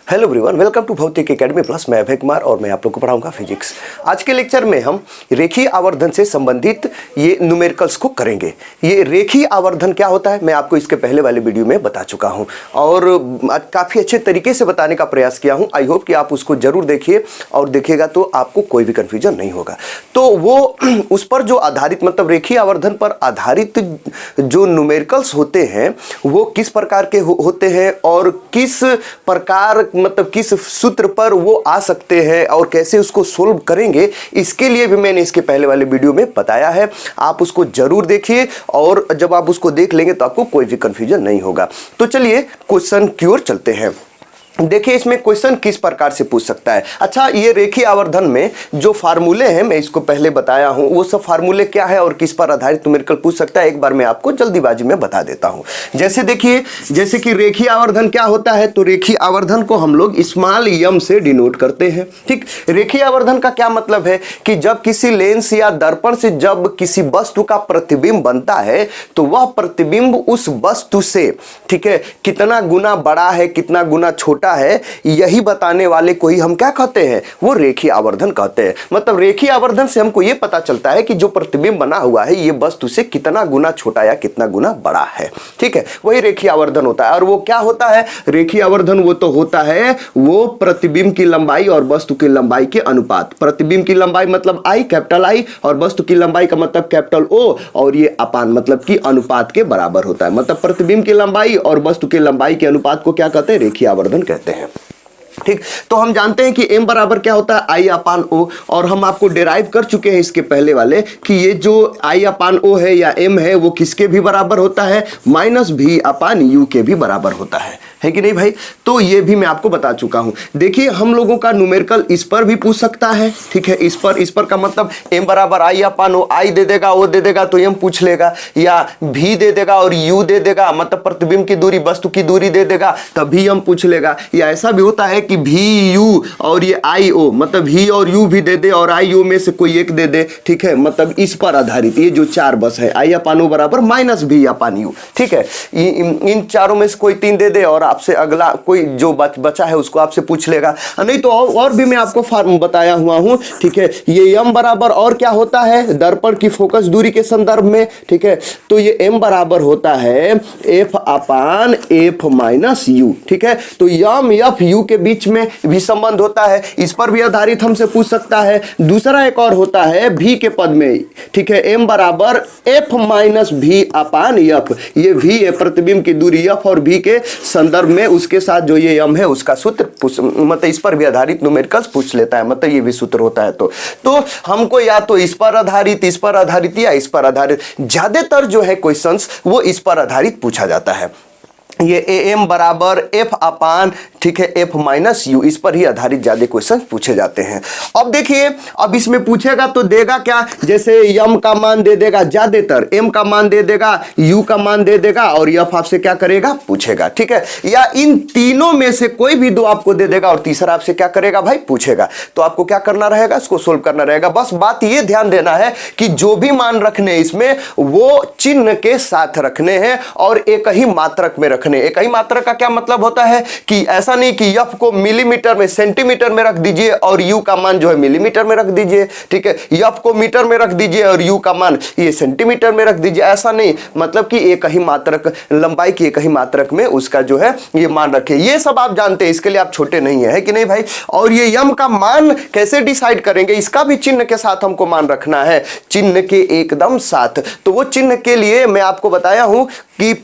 Hello everyone, welcome to भौतिक academy plus. मैं अभय कुमार और मैं आप लोग को पढ़ाऊंगा फिजिक्स। आज के लेक्चर में हम रेखीय आवर्धन से संबंधित ये न्यूमेरिकल्स को करेंगे। ये रेखीय आवर्धन क्या होता है मैं आपको इसके पहले वाले वीडियो में बता चुका हूं और काफ़ी अच्छे तरीके से बताने का प्रयास किया हूं। आई होप कि आप उसको जरूर देखिए और देखिएगा तो आपको कोई भी कन्फ्यूजन नहीं होगा। तो वो उस पर जो आधारित मतलब रेखीय आवर्धन पर आधारित जो न्यूमेरिकल्स होते हैं वो किस प्रकार के होते हैं और किस प्रकार मतलब किस सूत्र पर वो आ सकते हैं और कैसे उसको सोल्व करेंगे, इसके लिए भी मैंने इसके पहले वाले वीडियो में बताया है। आप उसको जरूर देखिए और जब आप उसको देख लेंगे तो आपको कोई भी कंफ्यूजन नहीं होगा। तो चलिए क्वेश्चन की ओर चलते हैं। देखिए इसमें क्वेश्चन किस प्रकार से पूछ सकता है। अच्छा, ये रेखीय आवर्धन में जो फार्मूले हैं मैं इसको पहले बताया हूं, वो सब फार्मूले क्या है और किस पर आधारित न्यूमेरिकल पूछ सकता है, एक बार मैं आपको जल्दीबाजी में बता देता हूं। जैसे देखिए, जैसे कि रेखीय आवर्धन क्या होता है, तो रेखीय आवर्धन को हम लोग स्मॉल एम से डिनोट करते हैं। ठीक, रेखीय आवर्धन का क्या मतलब है कि जब किसी लेंस या दर्पण से जब किसी वस्तु का प्रतिबिंब बनता है तो वह प्रतिबिंब उस वस्तु से, ठीक है, कितना गुना बड़ा है कितना गुना छोटा है, यही बताने वाले को ही हम क्या कहते हैं, वो रेखीय आवर्धन कहते हैं। मतलब रेखीय आवर्धन से हमको ये पता चलता है कि जो प्रतिबिंब बना हुआ है ये वस्तु से कितना गुना छोटा या कितना गुना बड़ा है। ठीक है, वही रेखीय आवर्धन होता है। और वो क्या होता है, रेखीय आवर्धन वो तो होता है वो प्रतिबिंब की लंबाई और वस्तु की लंबाई के अनुपात। प्रतिबिंब की लंबाई मतलब आई, कैपिटल आई, और वस्तु की लंबाई का मतलब कैपिटल ओ, और ये अपान मतलब कि अनुपात के बराबर होता है। मतलब प्रतिबिंब की लंबाई और वस्तु की लंबाई के अनुपात को क्या कहते हैं, रेखीय आवर्धन कहते हैं। ठीक, तो हम जानते हैं कि m बराबर क्या होता है, आई अपान ओ, और हम आपको डिराइव कर चुके हैं इसके पहले वाले कि ये जो आई अपान ओ है या m है वो किसके भी बराबर होता है, माइनस भी अपान यू के भी बराबर होता है कि नहीं भाई। तो ये भी मैं आपको बता चुका हूं। देखिए हम लोगों का न्यूमेरिकल इस पर भी पूछ सकता है। ठीक है, इस पर का मतलब m बराबर आई अपान ओ, आई दे देगा, ओ दे देगा तो m पूछ लेगा, या v दे देगा और u दे देगा मतलब प्रतिबिंब की दूरी वस्तु की दूरी दे देगा तभी m पूछ लेगा। या ऐसा भी होता है कि भी यू और ये आई ओ, मतलब भी और यू भी दे दे और आई यू में से कोई एक दे दे। ठीक है, मतलब इस पर आधारित ये जो चार बस है, आई अपान ओ बराबर माइनस भी अपान यू। ठीक है, इन चारों में से कोई तीन दे दे और आपसे अगला कोई जो बचा है उसको आपसे पूछ लेगा। नहीं तो और भी मैं आपको फॉर्म बताया हुआ हूं। ठीक है, ये एम बराबर और क्या होता है, दर्पण की फोकस दूरी के संदर्भ में। ठीक है, तो ये एम बराबर होता है F upon F minus you. ठीक है, तो एम एफ यू के बीच में भी संबंध होता है, इस पर भी आधारित हमसे पूछ सकता है। दूसरा एक और होता है भी के पद में। ठीक है, एम बराबर एफ माइनस भी अपान एफ, ये भी है प्रतिबिंब की दूरी एफ और भी के संदर्भ में उसके साथ जो ये एम है उसका सूत्र मतलब इस पर भी आधारित न्यूमेरिकल्स पूछ लेता है। मतलब ये भी सूत्र होता है। तो हमको या तो इस पर आधारित या इस पर आधारित, ज्यादातर जो है क्वेश्चंस वो इस पर आधारित पूछा जाता है। ये ए एम बराबर एफ अपान, ठीक है, एफ माइनस यू, इस पर ही आधारित ज्यादा क्वेश्चन पूछे जाते हैं। अब देखिए, अब इसमें पूछेगा तो देगा क्या, जैसे एम का मान दे देगा, ज्यादातर एम का मान दे देगा, यू का मान दे देगा और एफ आपसे क्या करेगा, पूछेगा। ठीक है, या इन तीनों में से कोई भी दो आपको दे देगा और तीसरा आपसे क्या करेगा भाई, पूछेगा। तो आपको क्या करना रहेगा, इसको सोल्व करना रहेगा। बस बात ये ध्यान देना है कि जो भी मान रखने इसमें वो चिन्ह के साथ रखने हैं और एक ही मात्रक में रखने। एक ही मात्रक का क्या मतलब होता है कि ऐसा नहीं कि एफ को मिलीमीटर में सेंटीमीटर में रख दीजिए और यू का मान जो है मिलीमीटर में रख दीजिए। ठीक है, एफ को मीटर में रख दीजिए और यू का मान ये सेंटीमीटर में रख दीजिए, ऐसा नहीं। मतलब कि एक ही मात्रक, लंबाई की एक ही मात्रक में उसका जो है ये मान रखे। ये सब आप जानते हैं, इसके लिए आप छोटे नहीं है कि नहीं भाई। और ये यम का मान कैसे डिसाइड करेंगे, इसका भी चिन्ह के साथ हमको मान रखना है, चिन्ह के एकदम साथ। तो वो चिन्ह के लिए मैं आपको बताया हूं कि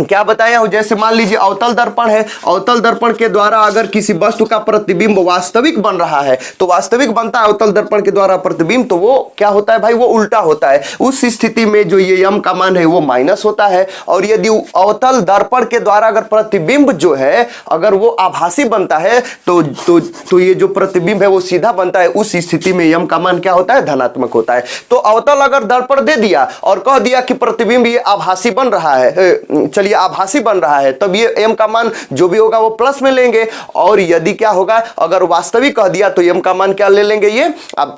क्या बताया हूं, जैसे मान लीजिए अवतल दर्पण है, अवतल दर्पण के द्वारा अगर किसी वस्तु का प्रतिबिंब वास्तविक बन रहा है तो वास्तविक बनता है अवतल दर्पण के द्वारा प्रतिबिंब, तो वो क्या होता है भाई, वो उल्टा होता है। उस स्थिति में जो ये यम का मान है वो माइनस होता है। और यदि अवतल दर्पण के द्वारा अगर प्रतिबिंब जो है अगर वो आभासी बनता है तो ये जो प्रतिबिंब है वो सीधा बनता है। उस स्थिति में यम का मान क्या होता है, धनात्मक होता है। तो अवतल अगर दर्पण दे दिया और कह दिया कि प्रतिबिंब ये आभासी बन रहा है, चलिए आभासी बन रहा है, तब ये m का मान जो भी होगा वो प्लस में लेंगे। और यदि क्या होगा, अगर वास्तविक कह दिया तो m का मान क्या ले लेंगे, ये अब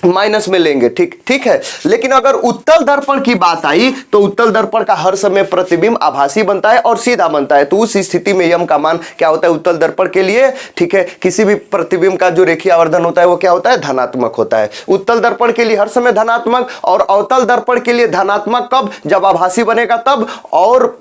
माइनस में लेंगे, ठीक है। लेकिन अगर उत्तल दर्पण की बात आई तो उत्तल दर्पण का हर समय प्रतिबिंब आभासी बनता है और सीधा बनता है। तो उस स्थिति में यम का मान क्या होता है उत्तल दर्पण के लिए, ठीक है। किसी भी प्रतिबिंब का जो रेखीय आवर्धन होता है वो क्या होता है, धनात्मक होता है। उत्तल दर्पण के लिए हर समय धनात्मक, और अवतल दर्पण के लिए धनात्मक कब, जब आभासी बनेगा तब, और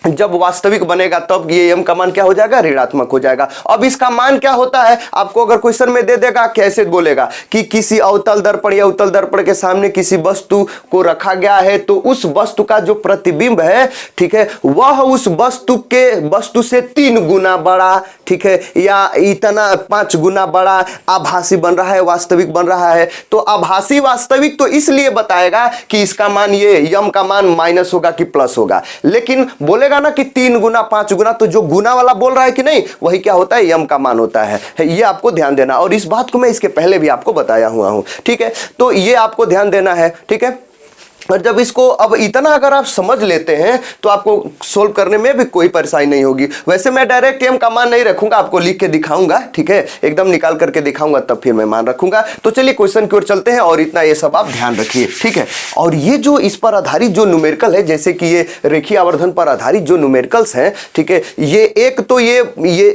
जब वास्तविक बनेगा तब ये यम का मान क्या हो जाएगा, ऋणात्मक हो जाएगा। अब इसका मान क्या होता है, आपको अगर क्वेश्चन में दे देगा, कैसे बोलेगा कि किसी अवतल दर्पण या उत्तल दर्पण के सामने किसी वस्तु को रखा गया है, तो उस वस्तु का जो प्रतिबिंब है, ठीक है, वह उस वस्तु से 3 गुना बड़ा, ठीक है, या इतना 5 गुना बड़ा आभासी बन रहा है, वास्तविक बन रहा है। तो आभासी वास्तविक तो इसलिए बताएगा कि इसका मान, ये यम का मान माइनस होगा कि प्लस होगा। लेकिन बोलेगा ना कि 3 गुना 5 गुना, तो जो गुना वाला बोल रहा है कि नहीं, वही क्या होता है, यम का मान होता है। ये आपको ध्यान देना, और इस बात को मैं इसके पहले भी आपको बताया हुआ हूं, ठीक है। तो ये आपको ध्यान देना है, ठीक है। और जब इसको अब इतना अगर आप समझ लेते हैं तो आपको सोल्व करने में भी कोई परेशानी नहीं होगी। वैसे मैं डायरेक्ट एम का मान नहीं रखूंगा, आपको लिख के दिखाऊंगा, ठीक है, एकदम निकाल करके दिखाऊंगा, तब फिर मैं मान रखूंगा। तो चलिए क्वेश्चन की ओर चलते हैं, और इतना ये सब आप ध्यान रखिए, ठीक है। और ये जो इस पर आधारित जो न्यूमेरिकल है, जैसे कि ये रेखीय आवर्धन पर आधारित जो न्यूमेरिकल्स हैं, ठीक है, ये एक तो ये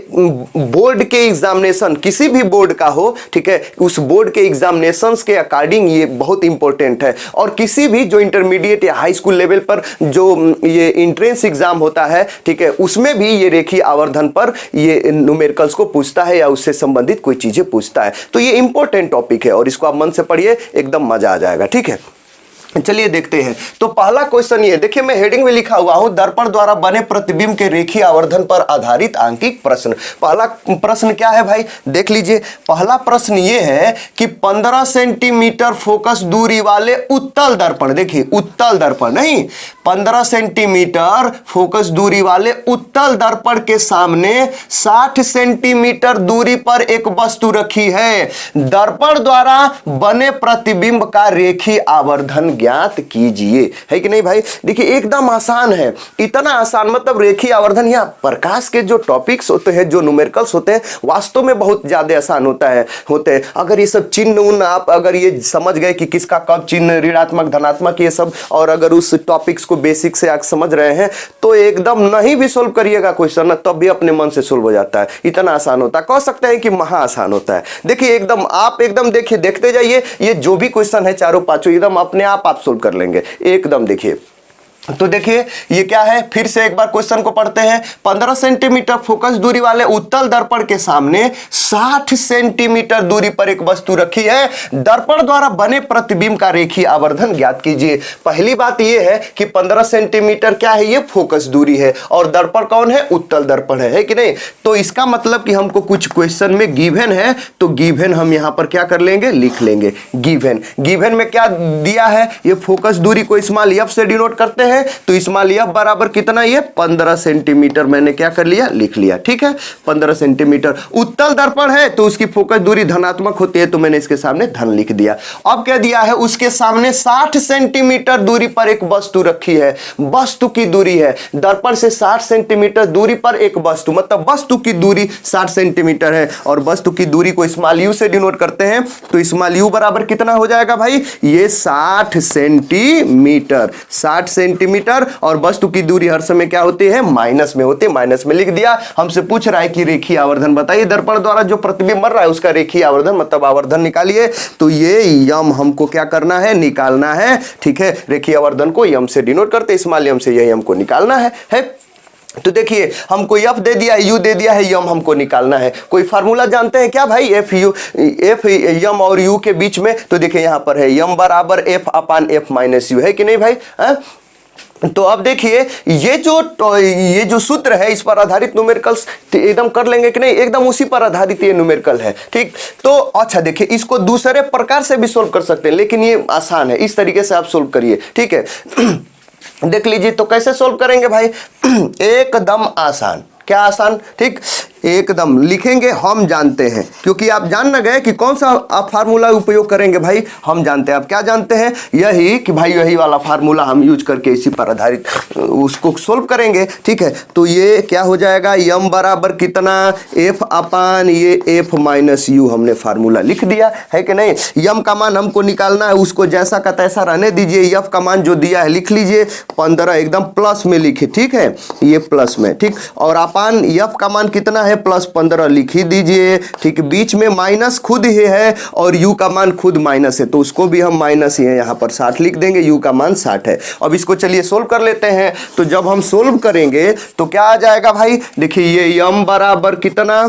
बोर्ड के एग्जामिनेशन, किसी भी बोर्ड का हो, ठीक है, उस बोर्ड के एग्जामिनेशंस के अकॉर्डिंग ये बहुत इंपॉर्टेंट है। और किसी भी जो इंटरमीडिएट या हाई स्कूल लेवल पर जो ये एंट्रेंस एग्जाम होता है, ठीक है, उसमें भी ये रेखीय आवर्धन पर ये न्यूमेरिकल्स को पूछता है या उससे संबंधित कोई चीजें पूछता है। तो ये इंपॉर्टेंट टॉपिक है और इसको आप मन से पढ़िए, एकदम मजा आ जाएगा, ठीक है। चलिए देखते हैं। तो पहला क्वेश्चन ये देखिए, मैं हेडिंग में लिखा हुआ हूं, दर्पण द्वारा बने प्रतिबिंब के रेखीय आवर्धन पर आधारित आंकिक प्रश्न। पहला प्रश्न क्या है भाई, देख लीजिए। पहला प्रश्न ये है कि 15 सेंटीमीटर फोकस दूरी वाले उत्तल दर्पण, देखिए उत्तल दर्पण नहीं, 15 सेंटीमीटर फोकस दूरी वाले उत्तल दर्पण के सामने 60 सेंटीमीटर दूरी पर एक वस्तु रखी है। दर्पण द्वारा बने प्रतिबिंब का रेखीय आवर्धन ज्ञात कीजिए, है कि नहीं भाई। देखिए एकदम आसान है, इतना आसान, मतलब रेखीय आवर्धन या प्रकाश के जो टॉपिक्स होते हैं, जो न्यूमेरिकल्स होते हैं, वास्तव में बहुत ज्यादा आसान होते हैं। अगर ये सब चिन्ह आप अगर ये समझ गए कि किसका कब चिन्ह, ऋणात्मक धनात्मक, ये सब, और अगर उस टॉपिक्स को बेसिक से आप समझ रहे हैं, तो एकदम नहीं भी सोल्व करिएगा क्वेश्चन, तब भी अपने मन से सोल्व हो जाता है। इतना आसान होता है, कह सकते हैं कि महा आसान होता है। देखिए एकदम आप एकदम देखिए, देखते जाइए, ये जो भी क्वेश्चन है चारों पांचों एकदम अपने आप सोल्व कर लेंगे एकदम। देखिए तो देखिए ये क्या है, फिर से एक बार क्वेश्चन को पढ़ते हैं। 15 सेंटीमीटर फोकस दूरी वाले उत्तल दर्पण के सामने 60 सेंटीमीटर दूरी पर एक वस्तु रखी है। दर्पण द्वारा बने प्रतिबिंब का रेखीय आवर्धन ज्ञात कीजिए। पहली बात ये है कि 15 सेंटीमीटर क्या है, ये फोकस दूरी है, और दर्पण कौन है, उत्तल दर्पण है कि नहीं। तो इसका मतलब कि हमको कुछ क्वेश्चन में गिवन है, तो गिवन हम यहां पर क्या कर लेंगे, लिख लेंगे। गिवन में क्या दिया है, ये फोकस दूरी को स्मॉल एफ से डिनोट करते हैं, तो स्मॉल एफ बराबर कितना, ये 15 सेंटीमीटर मैंने क्या कर लिया, लिख लिया, ठीक है, 15 सेंटीमीटर। उत्तल दर्पण है तो उसकी फोकस दूरी धनात्मक होती है, तो मैंने इसके सामने धन लिख दिया। अब क्या दिया है, उसके सामने 60 सेंटीमीटर दूरी पर एक वस्तु रखी है। वस्तु की दूरी है, दर्पण से 60 सेंटीमीटर दूरी पर एक वस्तु, मतलब वस्तु की दूरी 60 सेंटीमीटर है, और वस्तु की दूरी को स्मॉल यू से डिनोट करते हैं, तो स्मॉल यू बराबर कितना हो जाएगा भाई, ये 60 सेंटीमीटर, 60 सेंटीमीटर। और वस्तु की दूरी हर समय क्या होती है, माइनस में होती है, माइनस में लिख दिया। हमसे पूछ रहा है कि रेखीय आवर्धन बताइए, दर्पण द्वारा जो प्रतिबिंब बन रहा है उसका रेखीय आवर्धन, मतलब आवर्धन निकालिए। तो ये यम हमको क्या करना है, निकालना है, ठीक है। रेखीय आवर्धन को यम से डिनोट करते, स्मॉल यम से यह यम को निकालना है। तो देखिए हमको एफ दे दिया है, यू दे दिया है, यम हमको निकालना है। कोई फार्मूला जानते हैं क्या भाई, एफ यम और यू के बीच में? तो देखिए यहां पर है यम बराबर F upon F minus you, है कि नहीं भाई, है? तो अब देखिए ये जो सूत्र है, इस पर आधारित न्यूमेरिकल्स एकदम कर लेंगे कि नहीं, एकदम उसी पर आधारित ये न्यूमेरिकल है, ठीक। तो अच्छा देखिए, इसको दूसरे प्रकार से भी सोल्व कर सकते हैं, लेकिन ये आसान है, इस तरीके से आप सोल्व करिए, ठीक है। देख लीजिए तो कैसे सोल्व करेंगे भाई, एकदम आसान, क्या आसान, ठीक। एकदम लिखेंगे हम जानते हैं, क्योंकि आप जान ना गए कि कौन सा आप फार्मूला उपयोग करेंगे भाई, हम जानते हैं। आप क्या जानते हैं? यही कि भाई यही वाला फार्मूला हम यूज करके इसी पर आधारित उसको सोल्व करेंगे। ठीक है, तो ये क्या हो जाएगा, यम बराबर कितना, एफ अपान ये एफ माइनस यू, हमने फार्मूला लिख दिया है कि नहीं। यम का मान हमको निकालना है, उसको जैसा का तैसा रहने दीजिए। यफ का मान जो दिया है लिख लीजिए, 15 एकदम प्लस में लिखे, ठीक है, ये प्लस में, ठीक। और अपान यफ का मान कितना है, प्लस 15 लिख ही दीजिए, ठीक। बीच में माइनस खुद ही है और यू का मान खुद माइनस है, तो उसको भी हम माइनस ही है, यहाँ पर 60 लिख देंगे, यू का मान 60 है। अब इसको चलिए सोल्व कर लेते हैं। तो जब हम सोल्व करेंगे तो क्या आ जाएगा भाई, देखिए ये यम बराबर कितना,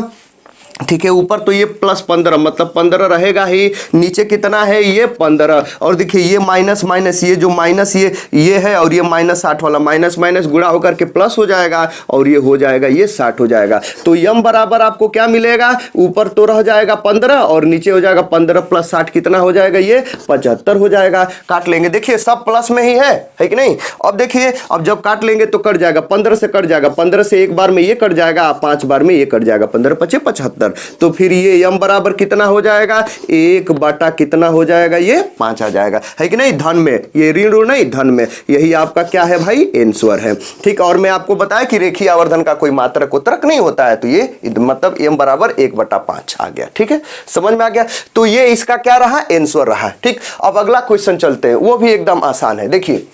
ठीक है, ऊपर तो ये प्लस 15 मतलब 15 रहेगा ही, नीचे कितना है ये 15, और देखिए ये माइनस माइनस, ये जो माइनस ये है और ये माइनस 60 वाला माइनस माइनस गुणा होकर के प्लस हो जाएगा और ये हो जाएगा ये 60 हो जाएगा। तो यम बराबर आपको क्या मिलेगा, ऊपर तो रह जाएगा 15 और नीचे हो जाएगा 15 प्लस 60 कितना हो जाएगा, ये 75 हो जाएगा। काट लेंगे, देखिए सब प्लस में ही है कि नहीं। अब देखिए अब जब काट लेंगे तो कट जाएगा, 15 से कट जाएगा, 15 से एक बार में ये कट जाएगा, 5 बार में ये कट जाएगा, 15 पचे 75। तो फिर ये यम बराबर कितना हो जाएगा, 1 बटा कितना हो जाएगा, ये 5 आ जाएगा, है कि नहीं, धन में, ये ऋण नहीं धन में, यही आपका क्या है भाई, आंसर है, ठीक। और मैं आपको बताया कि रेखीय आवर्धन का कोई मात्रक उत्तरक नहीं होता है, तो ये मतलब m बराबर 1/5 आ गया, ठीक है, समझ में आ गया। तो ये इसका क्या रहा, आंसर रहा, ठीक। अब अगला क्वेश्चन चलते हैं, वो भी एकदम आसान है, देखिए,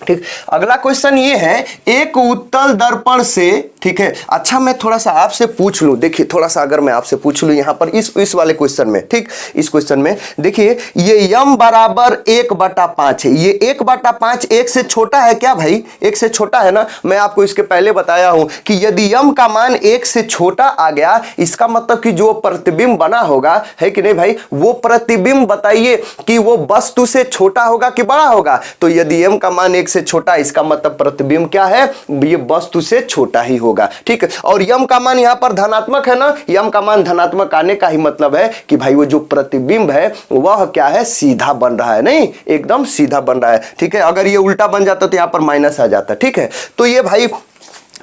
ठीक। अगला क्वेश्चन ये है, एक उत्तल दर्पण से, ठीक है, अच्छा मैं थोड़ा सा आपसे पूछ लूं, देखिए थोड़ा सा अगर मैं आपसे पूछ लूं यहां पर इस वाले क्वेश्चन में, ठीक, इस क्वेश्चन में देखिए ये यम बराबर 1/5 है, ये 1/5 1 से छोटा है क्या भाई, 1 से छोटा है ना। मैं आपको इसके पहले बताया हूं कि यदि यम का मान 1 से छोटा आ गया, इसका मतलब कि जो प्रतिबिंब बना होगा, है कि नहीं भाई, वो प्रतिबिंब बताइए कि वो वस्तु से छोटा होगा कि बड़ा होगा। तो यदि यम का मान 1 से छोटा, इसका मतलब प्रतिबिंब क्या है, ये वस्तु से छोटा ही होगा, ठीक है। और यम का मान यहां पर धनात्मक है ना, यम का मान धनात्मक आने का ही मतलब है कि भाई वो जो प्रतिबिंब है वह क्या है, सीधा बन रहा है, नहीं एकदम सीधा बन रहा है, ठीक है। अगर ये उल्टा बन जाता तो यहां पर माइनस आ जाता, ठीक है। तो ये भाई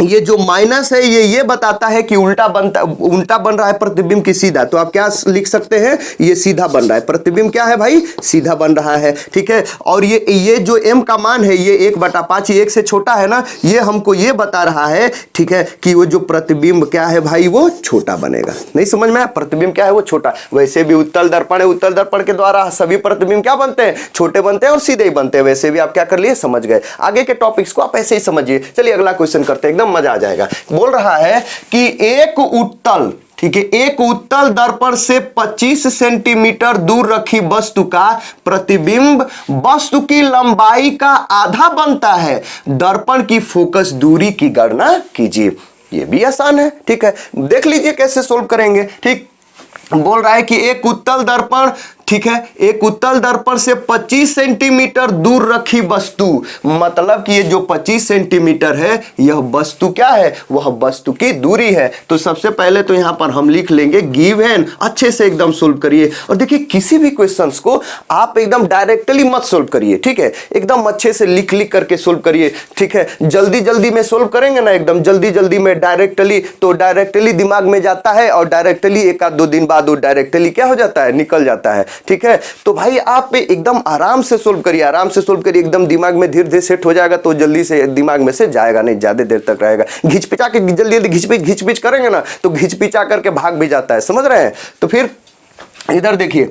ये जो माइनस है ये बताता है कि उल्टा बन रहा है प्रतिबिंब की सीधा। तो आप क्या लिख सकते हैं, ये सीधा बन रहा है, प्रतिबिंब क्या है भाई, सीधा बन रहा है, ठीक है। और ये जो m का मान है ये 1/5, 1 से छोटा है ना, ये हमको ये बता रहा है, ठीक है, कि वो जो प्रतिबिंब क्या है भाई, वो छोटा बनेगा। नहीं समझ में आया, प्रतिबिंब क्या है, वो छोटा। वैसे भी उत्तल दर्पण है, उत्तल दर्पण के द्वारा सभी प्रतिबिंब क्या बनते हैं, छोटे बनते हैं और सीधे ही बनते हैं। वैसे भी आप क्या कर लिए, समझ गए। आगे के टॉपिक्स को आप ऐसे ही समझिए। चलिए अगला क्वेश्चन करते हैं, मजा आ जाएगा। बोल रहा है कि एक उत्तल, ठीक है, एक उत्तल दर्पण से 25 सेंटीमीटर दूर रखी वस्तु का प्रतिबिंब वस्तु की लंबाई का आधा बनता है, दर्पण की फोकस दूरी की गणना कीजिए। ये भी आसान है, ठीक है, देख लीजिए कैसे सोल्व करेंगे, ठीक। बोल रहा है कि एक उत्तल दर्पण, ठीक है, एक उत्तल दर्पण से 25 सेंटीमीटर दूर रखी वस्तु, मतलब कि ये जो 25 सेंटीमीटर है यह वस्तु क्या है, वह वस्तु की दूरी है। तो सबसे पहले तो यहां पर हम लिख लेंगे गिवन, अच्छे से एकदम सोल्व करिए। और देखिए किसी भी क्वेश्चंस को आप एकदम डायरेक्टली मत सोल्व करिए, ठीक है, एकदम अच्छे से लिख करके सोल्व करिए, ठीक है। जल्दी जल्दी में सोल्व करेंगे ना, एकदम जल्दी जल्दी में डायरेक्टली, तो डायरेक्टली दिमाग में जाता है और डायरेक्टली 1 आध 2 दिन बाद वो डायरेक्टली क्या हो जाता है, निकल जाता है, ठीक है। तो भाई आप एकदम आराम से सोल्व करिए, आराम से सोल्व करिए, एकदम दिमाग में धीरे धीरे सेट हो जाएगा, तो जल्दी से दिमाग में से जाएगा नहीं, ज्यादा देर तक रहेगा। घिचपिचा के जल्दी जल्दी घिचपिच करेंगे ना, तो घिचपिचा करके भाग भी जाता है, समझ रहे हैं। तो फिर इधर देखिए,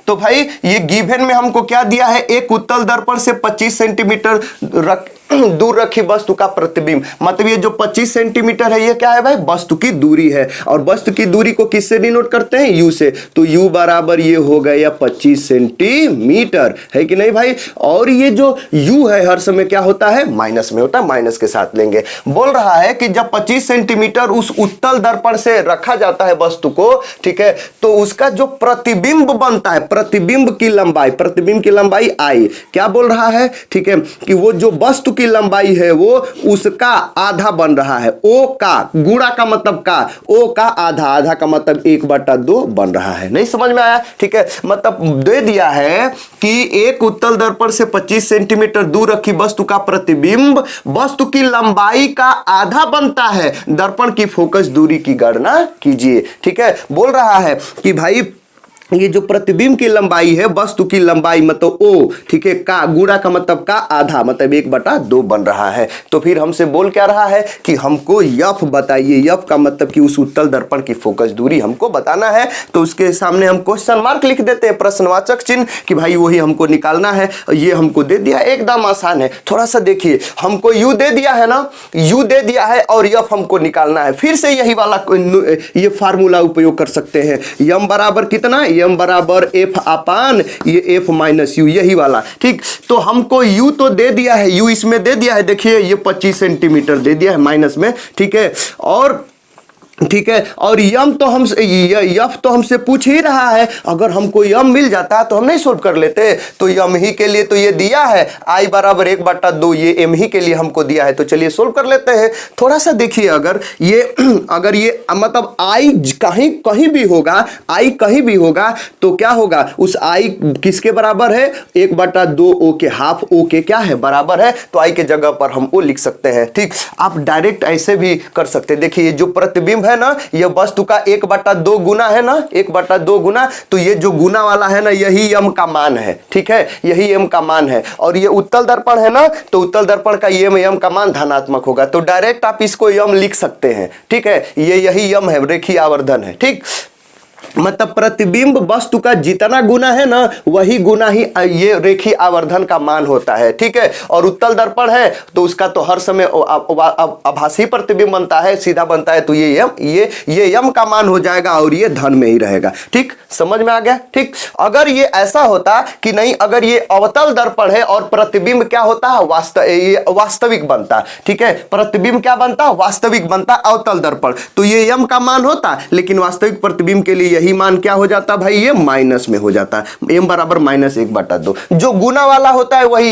तो भाई ये गिवन में हमको क्या दिया है, एक उत्तल दर्पण से 25 सेंटीमीटर दूर रखी वस्तु का प्रतिबिंब, मतलब ये जो 25 सेंटीमीटर है ये क्या है भाई, वस्तु की दूरी है। और वस्तु की दूरी को किससे डिनोट करते हैं, u से। तो u बराबर ये हो गया 25 सेंटीमीटर, है कि नहीं भाई। और ये जो u है हर समय क्या होता है, माइनस में होता है, माइनस के साथ लेंगे। बोल रहा है कि जब 25 सेंटीमीटर उस उत्तल दर्पण से रखा जाता है वस्तु को, ठीक है, तो उसका जो प्रतिबिंब बनता है प्रतिबिंब की लंबाई, प्रतिबिंब की लंबाई आई, क्या बोल रहा है, ठीक है, कि वो जो वस्तु की लंबाई है वो उसका आधा बन रहा है, ओ का गुणा का मतलब का, ओ का आधा, आधा का मतलब 1/2 बन रहा है। नहीं समझ में आया, ठीक है, मतलब दे दिया है कि एक उत्तल दर्पण से 25 सेंटीमीटर दूर रखी वस्तु का प्रतिबिंब वस्तु की लंबाई का आधा बनता है, दर्पण की फोकस दूरी की गणना कीजिए। ठीक है, बोल रहा है कि भाई ये जो प्रतिबिंब की लंबाई है, वस्तु की लंबाई मतलब ओ, ठीक है, का गुणा का मतलब का आधा मतलब 1/2 बन रहा है। तो फिर हमसे बोल क्या रहा है कि हमको यफ बताइए, यफ का मतलब कि उस उत्तल दर्पण की फोकस दूरी हमको बताना है। तो उसके सामने हम क्वेश्चन मार्क लिख देते हैं, प्रश्नवाचक चिन्ह, कि भाई वही हमको निकालना है। ये हमको दे दिया, एकदम आसान है। थोड़ा सा देखिए, हमको यू दे दिया है ना, यू दे दिया है और यफ हमको निकालना है। फिर से यही वाला ये फार्मूला उपयोग कर सकते हैं, यम बराबर कितना, यम बराबर एफ अपान ये एफ माइनस यू, यही वाला। ठीक, तो हमको यू तो दे दिया है, यू इसमें दे दिया है, देखिए ये 25 सेंटीमीटर दे दिया है माइनस में, ठीक है, और ठीक है, और यम तो हम यफ तो हमसे पूछ ही रहा है। अगर हमको यम मिल जाता तो हम नहीं सोल्व कर लेते। तो यम ही के लिए तो ये दिया है आई बराबर 1/2, ये एम ही के लिए हमको दिया है। तो चलिए सोल्व कर लेते हैं। थोड़ा सा देखिए, अगर ये मतलब आई कहीं कहीं भी होगा, आई कहीं भी होगा तो क्या होगा, उस आई किसके बराबर है, 1/2 ओ के, हाफ ओ के क्या है बराबर है। तो आई के जगह पर हम ओ लिख सकते हैं। ठीक, आप डायरेक्ट ऐसे भी कर सकते हैं। देखिए जो प्रतिबिंब है ना, ये वस्तु का 1/2 गुना है ना, 1/2 गुना, तो ये जो गुना वाला है ना, यही यम का मान है। ठीक है, यही यम का मान है। और ये उत्तल दर्पण है ना, तो उत्तल दर्पण का ये यम का मान धनात्मक होगा। तो डायरेक्ट आप इसको यम लिख सकते हैं। ठीक है, ये यही यम है, रेखीय आवर्धन है। ठीक, मतलब प्रतिबिंब वस्तु का जितना गुना है ना, वही गुना ही ये रेखीय आवर्धन का मान होता है। ठीक है, और उत्तल दर्पण है तो उसका तो हर समय आभासी प्रतिबिंब बनता है, सीधा बनता है। तो ये यम का मान हो जाएगा और ये धन में ही रहेगा। ठीक, समझ में आ गया। ठीक, अगर ये ऐसा होता कि नहीं, अगर ये अवतल दर्पण है और प्रतिबिंब क्या होता है, वास्तविक बनता। ठीक है, प्रतिबिंब क्या बनता, वास्तविक बनता अवतल दर्पण, तो ये यम का मान होता। लेकिन वास्तविक प्रतिबिंब के लिए यही मान क्या हो जाता भाई, ये माइनस में हो जाता है, एम बराबर -1/2। जो गुना वाला होता है वही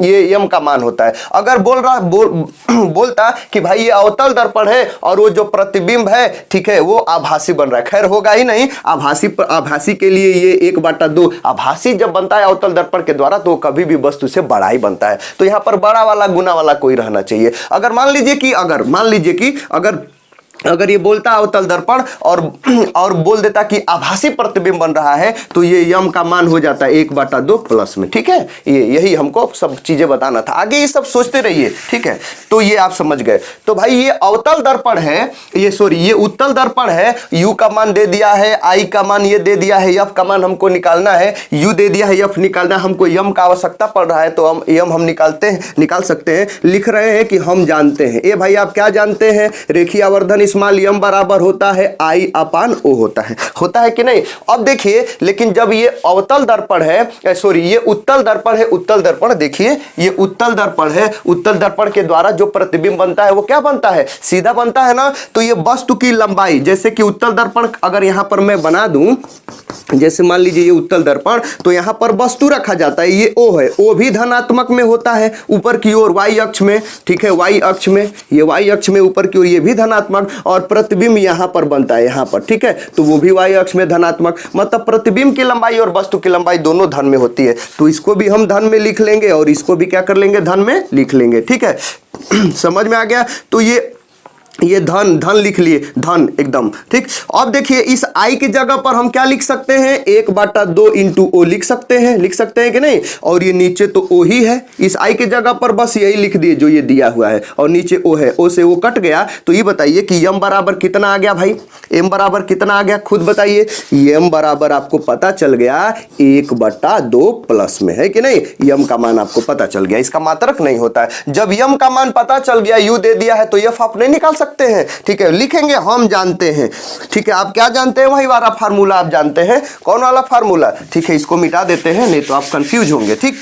ये एम का मान होता है। अगर बोलता कि भाई ये अवतल दर्पण है और वो जो प्रतिबिंब है, ठीक है, वो आभासी बन रहा है, खैर होगा ही नहीं। आभासी के लिए ये 1/2 आभासी जब बनता है अवतल दर्पण के द्वारा, तो कभी भी वस्तु से बड़ा ही बनता है। तो यहां पर बड़ा वाला गुना वाला कोई रहना चाहिए। अगर मान लीजिए कि अगर ये बोलता अवतल दर्पण और बोल देता कि आभासी प्रतिबिंब बन रहा है, तो ये यम का मान हो जाता है 1/2 प्लस में। ठीक है, यही हमको सब चीजें बताना था। आगे ये सब सोचते रहिए। ठीक है, तो ये आप समझ गए। तो भाई ये अवतल दर्पण है, ये उत्तल दर्पण है। यू का मान दे दिया है, आई का मान ये दे दिया है, यफ का मान हमको निकालना है। यू दे दिया है, यफ निकालना, हमको यम का आवश्यकता पड़ रहा है, तो हम यम हम निकाल सकते हैं। लिख रहे हैं कि हम जानते हैं। ये भाई आप क्या जानते हैं, रेखीय आवर्धन स्मॉल यम बराबर होता है आई अपान ओ होता है कि नहीं। अब देखिए, लेकिन जब ये अवतल दर्पण है, सॉरी ये उत्तल दर्पण है, उत्तल दर्पण देखिए ये उत्तल दर्पण है। उत्तल दर्पण के द्वारा जो प्रतिबिंब बनता है वो क्या बनता है, सीधा बनता है ना। तो ये वस्तु की लंबाई, जैसे कि उत्तल दर्पण अगर यहां पर मैं बना दूं, जैसे मान लीजिए ये उत्तल दर्पण, तो यहां पर वस्तु रखा जाता है, ये ओ है, ओ भी धनात्मक में होता है ऊपर की ओर वाई अक्ष में। ठीक है, वाई अक्ष में, ये वाई अक्ष में ऊपर की ओर ये भी धनात्मक, और प्रतिबिंब यहां पर बनता है यहां पर। ठीक है, तो वो भी वाई अक्ष में धनात्मक, मतलब प्रतिबिंब की लंबाई और वस्तु की लंबाई दोनों धन में होती है। तो इसको भी हम धन में लिख लेंगे और इसको भी क्या कर लेंगे, धन में लिख लेंगे। ठीक है, समझ में आ गया। तो ये धन लिख लिए, धन एकदम ठीक। अब देखिए इस आई की जगह पर हम क्या लिख सकते हैं, 1/2 इंटू ओ लिख सकते हैं कि नहीं। और ये नीचे तो ओ ही है, इस आई की जगह पर बस यही लिख दिए जो ये दिया हुआ है, और नीचे ओ है, ओ से वो कट गया। तो ये बताइए कि यम बराबर कितना आ गया भाई, एम बराबर कितना आ गया, खुद बताइए। यम बराबर आपको पता चल गया 1/2 प्लस में, है कि नहीं। यम का मान आपको पता चल गया, इसका मात्रक नहीं होता है। जब यम का मान पता चल गया, यू दे दिया है, तो यफ आप नहीं निकाल सकते सकते हैं, ठीक है, लिखेंगे हम जानते हैं, ठीक है, आप क्या जानते हैं, वही वाला फार्मूला आप जानते हैं। कौन वाला फार्मूला, ठीक है, इसको मिटा देते हैं नहीं तो आप कंफ्यूज होंगे, ठीक।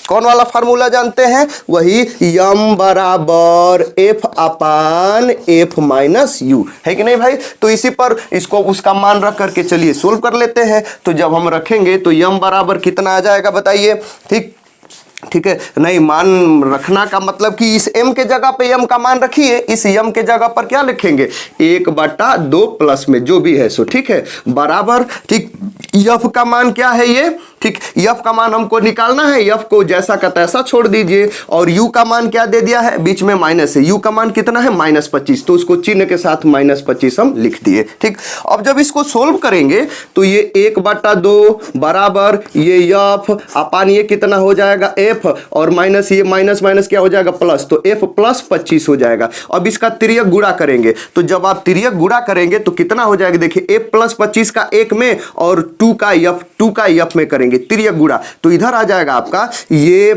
कौन वाला फार्मूला जानते हैं, वही यम बराबर F upon F minus you, है कि नहीं भाई। तो इसी पर इसको उसका मान रख करके चलिए सोल्व कर लेते हैं। तो जब हम रखेंगे तो यम बराबर कितना आ जाएगा बताइए, ठीक, ठीक है, नहीं मान रखना का मतलब कि इस m के जगह पे m का मान रखिए, इस m के जगह पर क्या लिखेंगे 1/2 प्लस में जो भी है सो, ठीक है, बराबर, ठीक, f का मान क्या है ये, ठीक, f का मान हमको निकालना है, f को जैसा का तैसा छोड़ दीजिए और u का मान क्या दे दिया है, बीच में माइनस है, u का मान कितना है -25, तो उसको चिन्ह के साथ -25 हम लिख दिए, ठीक। अब जब इसको सोल्व करेंगे तो ये 1/2 बराबर ये f अपान ये कितना हो जाएगा f और माइनस ये माइनस माइनस क्या हो जाएगा प्लस, तो f प्लस 25 हो जाएगा। अब इसका तिर्यक गुणा करेंगे तो जब आप तिर्यक गुणा करेंगे तो कितना हो जाएगा, देखिए f प्लस 25 का 1 में और 2 का f में करेंगे तिर्यक गुणा, तो इधर आ जाएगा आपका ये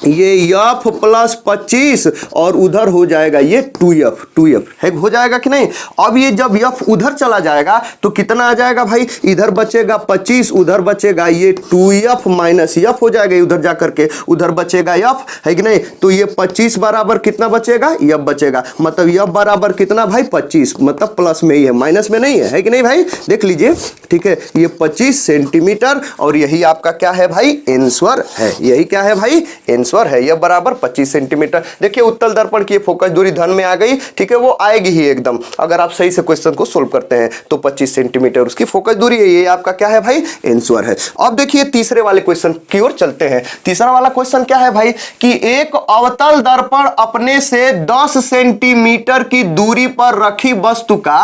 f प्लस 25 और उधर हो जाएगा ये 2f है, हो जाएगा कि नहीं। अब ये जब f उधर चला जाएगा तो कितना आ जाएगा भाई, इधर बचेगा 25, उधर बचेगा ये 2f माइनस f हो जाएगा, उधर जाकर के उधर बचेगा f, है कि नहीं। तो ये 25 बराबर कितना बचेगा, f बचेगा, मतलब f बराबर कितना भाई 25, मतलब प्लस में ही है, माइनस में नहीं है कि नहीं भाई, देख लीजिए, ठीक है, ये 25 सेंटीमीटर और यही आपका क्या है भाई आंसर है, यही क्या है भाई आंसर है, यह बराबर 25 सेंटीमीटर। देखिए उत्तल दर्पण की फोकस दूरी धन में आ गई, ठीक है, वो आएगी ही एकदम, अगर आप सही से क्वेश्चन को सोल्व करते हैं तो 25 सेंटीमीटर उसकी फोकस दूरी है, ये आपका क्या है भाई आंसर है। अब देखिए तीसरे वाले क्वेश्चन की ओर चलते हैं। तीसरा वाला क्वेश्चन क्या है भाई कि एक अवतल दर्पण अपने से 10 सेंटीमीटर की दूरी पर रखी वस्तु का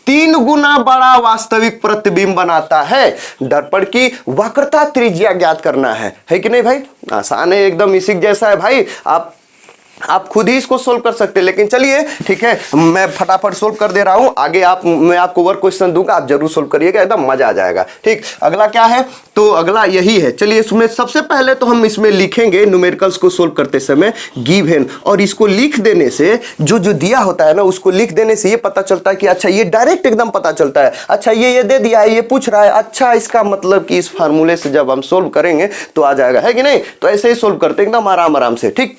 3 गुना बड़ा वास्तविक प्रतिबिंब बनाता है, दर्पण की वक्रता त्रिज्या ज्ञात करना है कि नहीं भाई, आसान है एकदम, इसी जैसा है भाई, आप खुद ही इसको सोल्व कर सकते हैं, लेकिन चलिए ठीक है मैं फटाफट सोल्व कर दे रहा हूं, आगे मैं आपको वर्क क्वेश्चन दूंगा, आप जरूर सोल्व करिएगा, एकदम मजा आ जाएगा, ठीक। अगला क्या है, तो अगला यही है, चलिए इसमें सबसे पहले तो हम इसमें लिखेंगे न्यूमेरिकल्स को सोल्व करते समय गिवन, और इसको लिख देने से जो दिया होता है ना उसको लिख देने से ये पता चलता है कि अच्छा ये डायरेक्ट एकदम पता चलता है, अच्छा ये दे दिया है, ये पूछ रहा है, अच्छा इसका मतलब कि इस फार्मूले से जब हम सोल्व करेंगे तो आ जाएगा, है कि नहीं। तो ऐसे ही सोल्व करते एकदम आराम से, ठीक।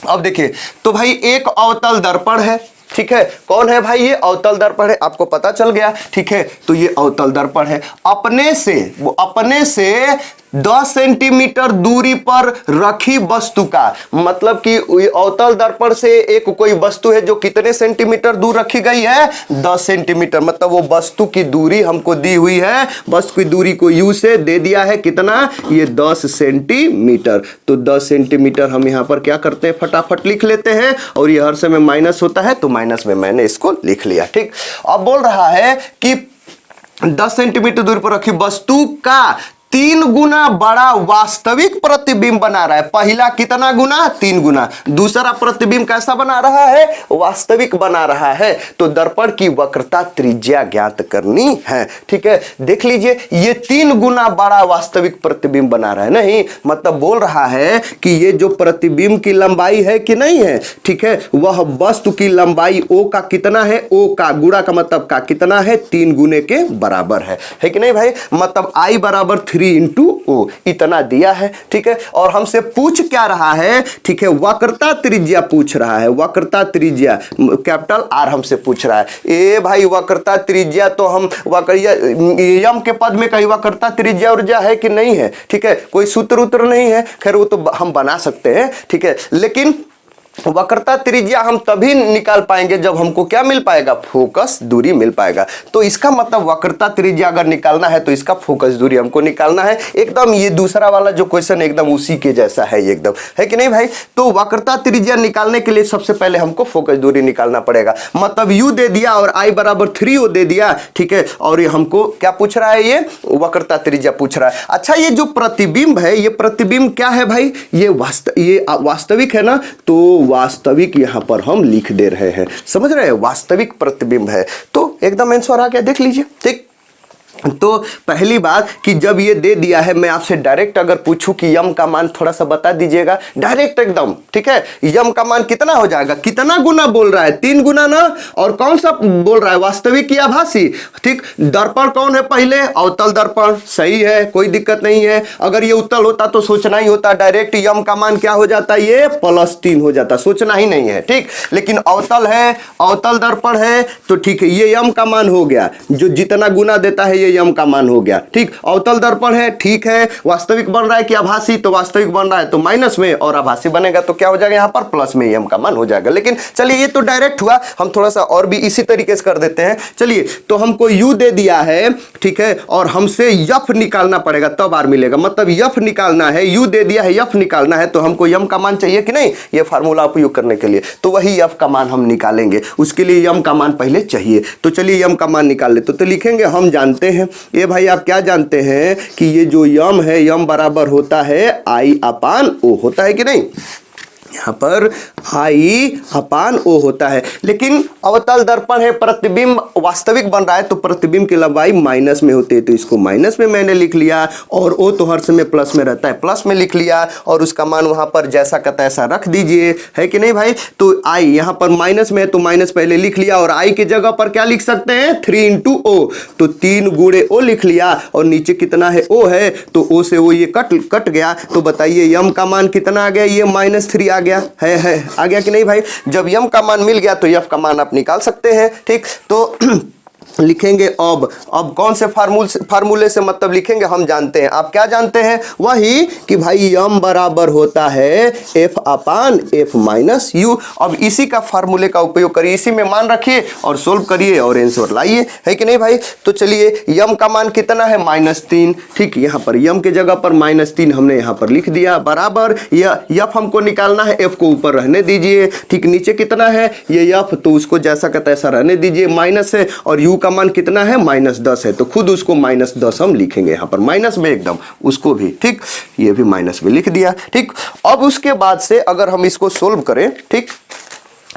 अब देखिए तो भाई एक अवतल दर्पण है, ठीक है, कौन है भाई ये अवतल दर्पण है, आपको पता चल गया, ठीक है। तो ये अवतल दर्पण है, अपने से 10 सेंटीमीटर दूरी पर रखी वस्तु का, मतलब कि अवतल दर्पण से एक कोई वस्तु है जो कितने सेंटीमीटर दूर रखी गई है 10 सेंटीमीटर, मतलब वो वस्तु की दूरी हमको दी हुई है, वस्तु की दूरी को u से दे दिया है कितना, ये 10 सेंटीमीटर। तो 10 सेंटीमीटर हम यहां पर क्या करते हैं फटाफट लिख लेते हैं, और ये हर समय माइनस होता है तो माइनस में मैंने इसको लिख लिया, ठीक। अब बोल रहा है कि 10 सेंटीमीटर दूरी पर रखी वस्तु का 3 गुना बड़ा वास्तविक प्रतिबिंब बना रहा है, पहला कितना गुना 3 गुना, दूसरा प्रतिबिंब कैसा बना रहा है वास्तविक बना रहा है, तो दर्पण की वक्रता त्रिज्या ज्ञात करनी है, ठीक है। देख लीजिए ये 3 गुना बड़ा वास्तविक प्रतिबिंब बना रहा है, नहीं मतलब बोल रहा है कि ये जो प्रतिबिंब की लंबाई है कि नहीं है, ठीक है, वह वस्तु की लंबाई ओ का कितना है, ओ का गुणा का मतलब का कितना है 3 गुने के बराबर है कि नहीं भाई, मतलब I बराबर 3 इंटू ओ इतना दिया है, ठीक है। और हमसे पूछ क्या रहा है, ठीक है, वक्रता त्रिज्या पूछ रहा है, वक्रता त्रिज्या कैपिटल R हमसे पूछ रहा है। ए भाई वक्रता त्रिज्या तो हम यम के पद में कहीं वक्रता त्रिज्या ऊर्जा है कि नहीं है, ठीक है, कोई सूत्र उत्र नहीं है, खैर वो तो हम बना सकते हैं, ठीक है, लेकिन वक्रता त्रिज्या हम तभी निकाल पाएंगे जब हमको क्या मिल पाएगा, फोकस दूरी मिल पाएगा। तो इसका मतलब वक्रता त्रिज्या अगर निकालना है तो इसका फोकस दूरी हमको निकालना है, एकदम ये दूसरा वाला जो क्वेश्चन एकदम उसी के जैसा है एकदम, है कि नहीं भाई। तो वक्रता त्रिज्या निकालने के लिए सबसे पहले हमको फोकस दूरी निकालना पड़ेगा, मतलब u दे दिया और I बराबर 3 ओ दे दिया, ठीक है, और ये हमको क्या पूछ रहा है, ये वक्रता त्रिज्या पूछ रहा है। अच्छा ये जो प्रतिबिंब है, ये प्रतिबिंब क्या है भाई, ये वास्तविक है ना, तो वास्तविक यहां पर हम लिख दे रहे हैं, समझ रहे हैं, वास्तविक प्रतिबिंब है, तो एकदम आंसर आ गया, देख लीजिए, ठीक। तो पहली बात कि जब ये दे दिया है, मैं आपसे डायरेक्ट अगर पूछूं कि यम का मान थोड़ा सा बता दीजिएगा डायरेक्ट एकदम, ठीक है। यम का मान कितना हो जाएगा, कितना गुना बोल रहा है, 3 गुना ना, और कौन सा बोल रहा है, वास्तविक या आभासी, ठीक। दर्पण कौन है पहले, अवतल दर्पण, सही है, कोई दिक्कत नहीं है। अगर ये उत्तल होता तो सोचना ही होता, डायरेक्ट यम का मान क्या हो जाता, ये +3 हो जाता, सोचना ही नहीं है, ठीक। लेकिन अवतल है, अवतल दर्पण है, तो ठीक है, ये यम का मान हो गया, जो जितना गुना देता है ये यम का मान हो गया, ठीक। अवतल दर्पण है, ठीक है। वास्तविक बन रहा है कि आभासी, तो वास्तविक बन रहा है तो माइनस में, और आभासी बनेगा तो क्या हो जाएगा, यहां पर प्लस में यम का मान हो जाएगा। लेकिन चलिए ये तो डायरेक्ट हुआ, हम थोड़ा सा और भी इसी तरीके से कर देते हैं। चलिए, तो हमको यू दे दिया है, ठीक है, और हमसे यफ निकालना पड़ेगा तब आर मिलेगा, मतलब यफ निकालना है, यू दे दिया है, यफ निकालना है, तो हमको यम का मान चाहिए कि नहीं, ये फार्मूला उपयोग करने के लिए, तो वही यफ का मान हम निकालेंगे, उसके लिए यम का मान पहले चाहिए। तो चलिए यम का मान निकाल ले, तो लिखेंगे, हम जानते हैं ये भाई, आप क्या जानते हैं कि ये जो यम है, यम बराबर होता है I/O, होता है कि नहीं, यहाँ पर I/O होता है। लेकिन अवतल दर्पण है, प्रतिबिंब वास्तविक बन रहा है, तो प्रतिबिंब की लंबाई माइनस में होती है, तो इसको माइनस में मैंने लिख लिया, और O तो हर समय प्लस में रहता है, प्लस में लिख लिया, और उसका मान वहां पर जैसा का तैसा रख दीजिए, है कि नहीं भाई। तो I यहाँ पर माइनस में है, तो माइनस पहले लिख लिया, और I की जगह पर क्या लिख सकते हैं, 3 × O, तो 3 × O लिख लिया, और नीचे कितना है, O है, तो O से O ये कट गया, तो बताइए यम का मान कितना आ गया, ये -3 आ गया है आ गया कि नहीं भाई। जब यम का मान मिल गया तो यफ का मान आप निकाल सकते हैं, ठीक। तो लिखेंगे अब कौन से फार्मूले से मतलब लिखेंगे, हम जानते हैं, आप क्या जानते हैं, वही कि भाई यम बराबर होता है F/F-U। अब इसी का फार्मूले का उपयोग करिए, इसी में मान रखिए और सोल्व करिए और आंसर लाइए, है कि नहीं भाई। तो चलिए, यम का मान कितना है, -3, ठीक। यहाँ पर यम के जगह पर -3 हमने यहाँ पर लिख दिया, बराबर यफ हमको निकालना है, एफ को ऊपर रहने दीजिए, ठीक। नीचे कितना है, ये यफ, तो उसको जैसा का तैसा रहने दीजिए, माइनस है, और यू का मान कितना है, -10 है, तो खुद उसको -10 हम लिखेंगे यहाँ पर, माइनस में एकदम उसको भी, ठीक। ये भी माइनस में लिख दिया, ठीक। अब उसके बाद से अगर हम इसको सोल्व करें, ठीक,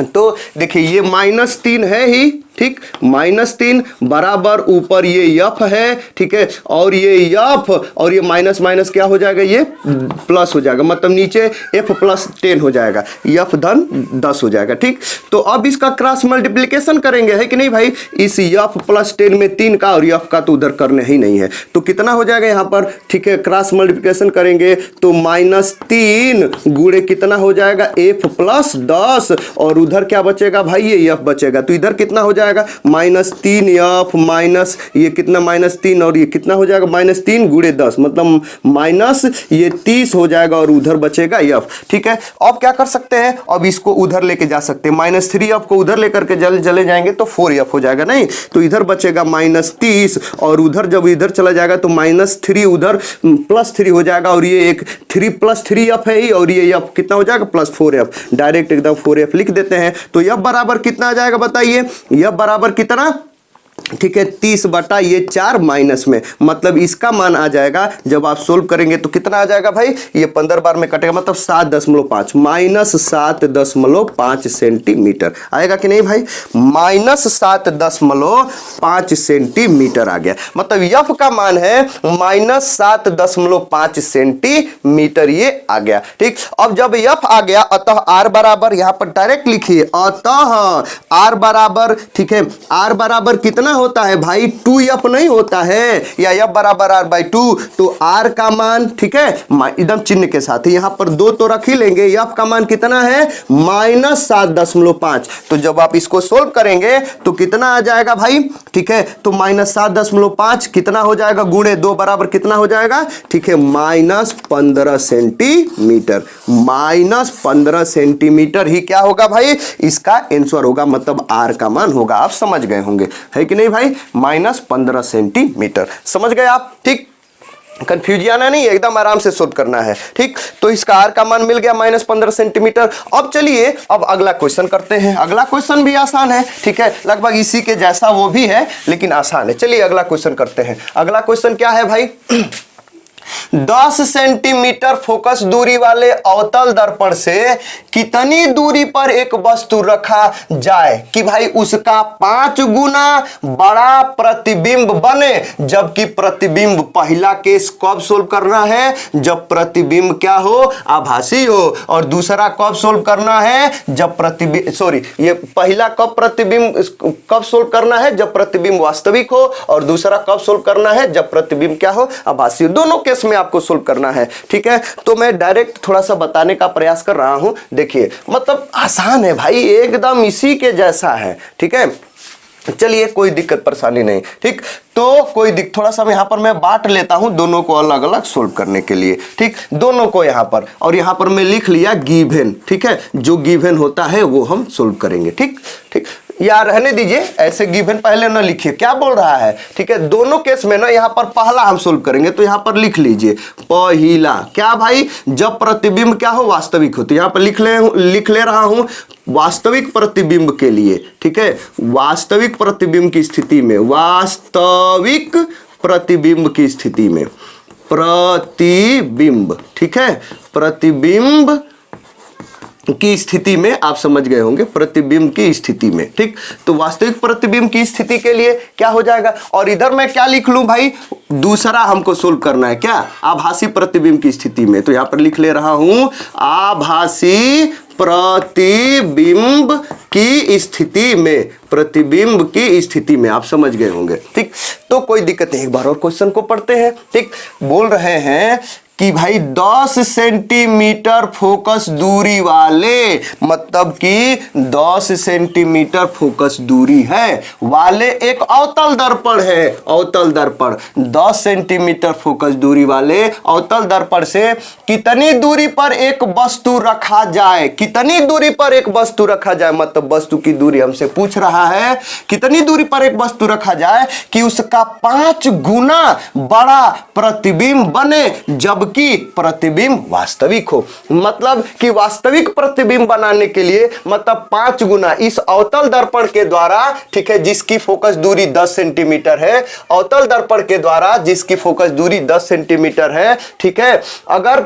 तो देखिए ये -3 है ही, ठीक, -3 बराबर ऊपर ये यफ है, ठीक है, और ये यफ और ये माइनस माइनस क्या हो जाएगा, ये प्लस हो जाएगा, मतलब नीचे F+10 हो जाएगा, यफ धन 10 हो जाएगा, ठीक। तो अब इसका क्रॉस मल्टीप्लिकेशन करेंगे, है कि नहीं भाई, इस F+10 में 3 का और यफ का तो उधर करने ही नहीं है, तो कितना हो जाएगा यहाँ पर, ठीक है, क्रॉस मल्टीप्लिकेशन करेंगे तो -3 गुणे कितना हो जाएगा, F+10, और उधर क्या बचेगा भाई, ये यफ बचेगा, तो इधर कितना हो जाएगा, -3 यफ माइनस ये कितना -3, और ये कितना हो जाएगा, -3 गुणे 10, मतलब माइनस ये 30 हो जाएगा, और उधर बचेगा यफ, ठीक है। अब क्या कर सकते हैं, अब इसको उधर लेके जा सकते हैं, -3 यफ को उधर लेकर के चले जाएंगे तो 4 यफ हो जाएगा, नहीं, तो इधर बचेगा -30, और उधर जब इधर चला जाएगा तो -3 उधर +3 हो जाएगा, और ये एक 3 + 3 यफ है ही, और ये यफ कितना हो जाएगा, +4 यफ, डायरेक्ट एकदम 4 यफ लिख देते हैं। तो यफ बराबर कितना आ जाएगा बताइए, यफ बराबर कितना, ठीक है, 30/4 माइनस में, मतलब इसका मान आ जाएगा, जब आप सोल्व करेंगे तो कितना आ जाएगा भाई, ये 15 बार में कटेगा, मतलब 7.5 -7.5 सेंटीमीटर आएगा कि नहीं भाई, -7.5 सेंटीमीटर आ गया, मतलब यफ का मान है -7.5 सेंटीमीटर, ये आ गया, ठीक। अब जब यफ आ गया, अतः आर बराबर, यहां पर डायरेक्ट लिखिए, अतः आर बराबर, ठीक है, आर बराबर कितना होता है भाई, 2f नहीं होता है, या f बराबर r/2, तो r का मान, ठीक है, एकदम चिन्ह के साथ, यहां पर 2 तो रख ही लेंगे, f का मान कितना है, -7.5, तो जब आप इसको सोल्व करेंगे तो कितना आ जाएगा भाई, ठीक है, तो -7.5 कितना हो जाएगा, गुणे 2 बराबर कितना हो जाएगा, ठीक है, -15 सेंटीमीटर, -15 सेंटीमीटर ही क्या होगा भाई, इसका आंसर होगा, मतलब r का मान होगा, आप समझ गए होंगे, है कि नहीं भाई, -15 सेंटीमीटर, समझ गए आप, ठीक। कंफ्यूजन आना नहीं, एकदम आराम से सोल्व करना है, ठीक। तो इसका आर का मान मिल गया -15 सेंटीमीटर। अब चलिए अब अगला क्वेश्चन करते हैं, अगला क्वेश्चन भी आसान है, ठीक है, लगभग इसी के जैसा वो भी है लेकिन आसान है। चलिए अगला क्वेश्चन करते हैं। अगला क्वेश्चन क्या है भाई, 10 सेंटीमीटर फोकस दूरी वाले अवतल दर्पण से कितनी दूरी पर एक वस्तु रखा जाए कि भाई उसका 5 गुना बड़ा प्रतिबिंब बने, जबकि प्रतिबिंब पहला केस कब सोल्व करना है, जब प्रतिबिंब क्या हो, आभासी हो, और दूसरा कब सोल्व करना है, जब प्रतिबिंब ये पहला कब सोल्व करना है, जब प्रतिबिंब वास्तविक हो, और दूसरा कब सोल्व करना है, जब प्रतिबिंब क्या हो, आभासी हो। दोनों केस में आपको सोल्व करना है, ठीक है। तो मैं डायरेक्ट थोड़ा सा बताने का प्रयास कर रहा हूं। देखिए मतलब आसान है भाई, एकदम इसी के जैसा है, ठीक है। चलिए कोई दिक्कत परेशानी नहीं, ठीक। तो थोड़ा सा यहां पर मैं बांट लेता हूं दोनों को अलग अलग सोल्व करने के लिए, ठीक। दोनों को यहां पर, और यहां पर मैं लिख लिया गिवन, ठीक है। जो गिवन होता है वो हम सोल्व करेंगे, ठीक ठीक। या रहने दीजिए, ऐसे गिवन पहले ना लिखिए, क्या बोल रहा है, ठीक है। दोनों केस में ना यहां पर पहला हम सोल्व करेंगे, तो यहां पर लिख लीजिए पहला क्या भाई, जब प्रतिबिंब क्या हो, वास्तविक हो। तो यहां पर लिख ले रहा हूं वास्तविक प्रतिबिंब के लिए, ठीक है। वास्तविक प्रतिबिंब की स्थिति में, वास्तविक प्रतिबिंब की स्थिति में, प्रतिबिंब, ठीक है, प्रतिबिंब की स्थिति में आप समझ गए होंगे, प्रतिबिंब की स्थिति में, ठीक। तो वास्तविक प्रतिबिंब की स्थिति के लिए क्या हो जाएगा, और इधर मैं क्या लिख लूं भाई, दूसरा हमको सोल्व करना है क्या, आभासी प्रतिबिंब की स्थिति में। तो यहां पर लिख ले रहा हूं आभासी प्रतिबिंब की स्थिति में, प्रतिबिंब की स्थिति में, आप समझ गए होंगे, ठीक। तो कोई दिक्कत नहीं, एक बार और क्वेश्चन को पढ़ते हैं, ठीक। बोल रहे हैं कि भाई 10 सेंटीमीटर फोकस दूरी वाले, मतलब कि 10 सेंटीमीटर फोकस दूरी है वाले एक अवतल दर्पण है, अवतल दर्पण 10 सेंटीमीटर फोकस दूरी वाले अवतल दर्पण से कितनी दूरी पर एक वस्तु रखा जाए, कितनी दूरी पर एक वस्तु रखा जाए, मतलब वस्तु की दूरी हमसे पूछ रहा है, कितनी दूरी पर एक वस्तु रखा जाए कि उसका 5 गुना बड़ा प्रतिबिंब बने, जबकि प्रतिबिंब वास्तविक हो। मतलब कि वास्तविक प्रतिबिंब बनाने के लिए मतलब 5 गुना इस अवतल दर्पण के द्वारा, ठीक है, जिसकी फोकस दूरी 10 सेंटीमीटर है, अवतल दर्पण के द्वारा जिसकी फोकस दूरी 10 सेंटीमीटर है, ठीक है, अगर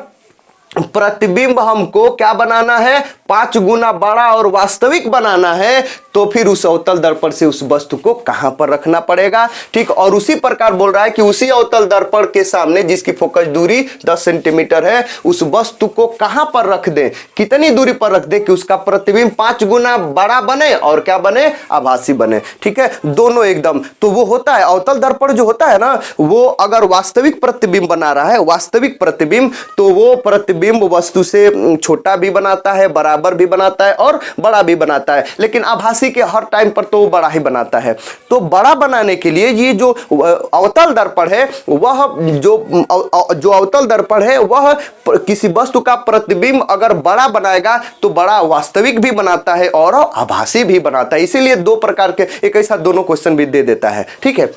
प्रतिबिंब हमको क्या बनाना है, 5 गुना बड़ा और वास्तविक बनाना है, तो फिर उस अवतल दर्पण से उस वस्तु को कहां पर रखना पड़ेगा, ठीक। और उसी प्रकार बोल रहा है कि उसी अवतल दर्पण के सामने जिसकी फोकस दूरी 10 सेंटीमीटर है, उस वस्तु को कहां पर रख दें, कितनी दूरी पर रख दें कि उसका प्रतिबिंब 5 गुना बड़ा बने और क्या बने, आभासी बने, ठीक है। दोनों एकदम, तो वो होता है अवतल दर्पण जो होता है ना, वो अगर वास्तविक प्रतिबिंब बना रहा है, वास्तविक प्रतिबिंब, तो वो प्रतिबिंब वस्तु से छोटा भी बनाता है, बराबर भी बनाता है और बड़ा भी बनाता है, लेकिन आभासी के हर टाइम पर तो वो बड़ा ही बनाता है। तो बड़ा बनाने के लिए ये जो अवतल दर्पण है, वह जो अवतल दर्पण है, वह किसी वस्तु का प्रतिबिंब अगर बड़ा बनाएगा तो बड़ा वास्तविक भी बनाता है और आभासी भी बनाता है। इसीलिए दो प्रकार के एक ऐसा दोनों क्वेश्चन भी दे देता है, ठीक है।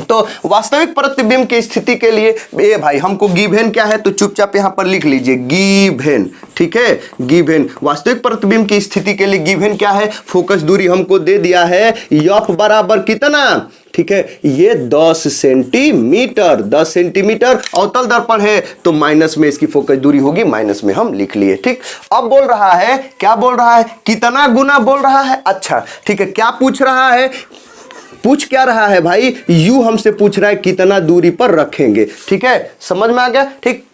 तो वास्तविक प्रतिबिंब की स्थिति के लिए ये भाई हमको गिवन क्या है, तो चुपचाप यहां पर लिख लीजिए गिवन, ठीक है। गिवन वास्तविक प्रतिबिंब की स्थिति के लिए गिवन क्या है, फोकस दूरी हमको दे दिया है एफ बराबर कितना, ठीक है, ये 10 सेंटीमीटर, 10 सेंटीमीटर अवतल दर्पण है, तो माइनस में इसकी फोकस दूरी होगी, माइनस में हम लिख लिए, ठीक। अब बोल रहा है, क्या बोल रहा है, कितना गुना बोल रहा है, अच्छा ठीक है। क्या पूछ रहा है, पूछ क्या रहा है भाई, यू हमसे पूछ रहा है कितना दूरी पर रखेंगे, ठीक है, समझ में आ गया, ठीक।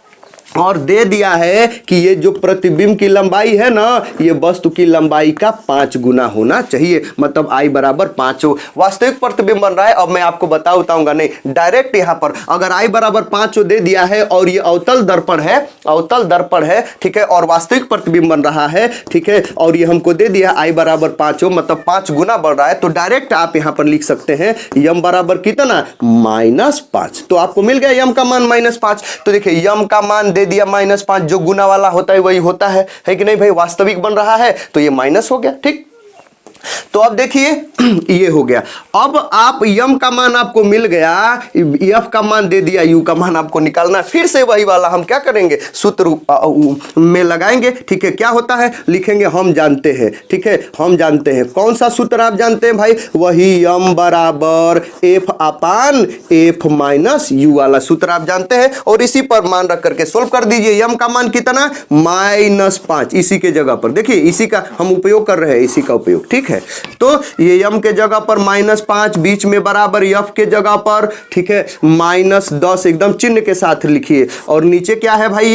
और दे दिया है कि ये जो प्रतिबिंब की लंबाई है ना, ये वस्तु की लंबाई का 5 गुना होना चाहिए, मतलब आई बराबर 5 हो। वास्तविक प्रतिबिंब बन रहा है, अब मैं आपको बताऊंगा नहीं, डायरेक्ट यहां पर अगर आई बराबर 5 दे दिया है और ये अवतल दर्पण है, अवतल दर्पण है, ठीक है, और वास्तविक प्रतिबिंब बन रहा है, ठीक है, और ये हमको दे दिया आई बराबर 5 मतलब 5 गुना बढ़ रहा है, तो डायरेक्ट आप यहां पर लिख सकते हैं यम बराबर कितना, -5। तो आपको मिल गया यम का मान -5। तो देखिए यम का मान दे दिया -5, जो गुना वाला होता है वही होता है कि नहीं भाई, वास्तविक बन रहा है तो ये माइनस हो गया, ठीक। तो अब देखिए ये हो गया। अब आप यम का मान आपको मिल गया, एफ का मान दे दिया, यू का मान आपको निकालना। फिर से वही वाला हम क्या करेंगे, सूत्र में लगाएंगे। ठीक है, क्या होता है, लिखेंगे हम जानते हैं। ठीक है, हम जानते हैं। कौन सा सूत्र आप जानते हैं भाई, वही यम बराबर F upon F minus you वाला सूत्र आप जानते हैं। और इसी पर मान रख करके सोल्व कर दीजिए। यम का मान कितना, -5। इसी के जगह पर देखिए, इसी का हम उपयोग कर रहे हैं, इसी का उपयोग। ठीक है, तो ये यम के जगह पर -5, बीच में बराबर एफ के जगह पर, ठीक है, -10 एकदम चिन्ह के साथ लिखिए। और नीचे क्या है भाई,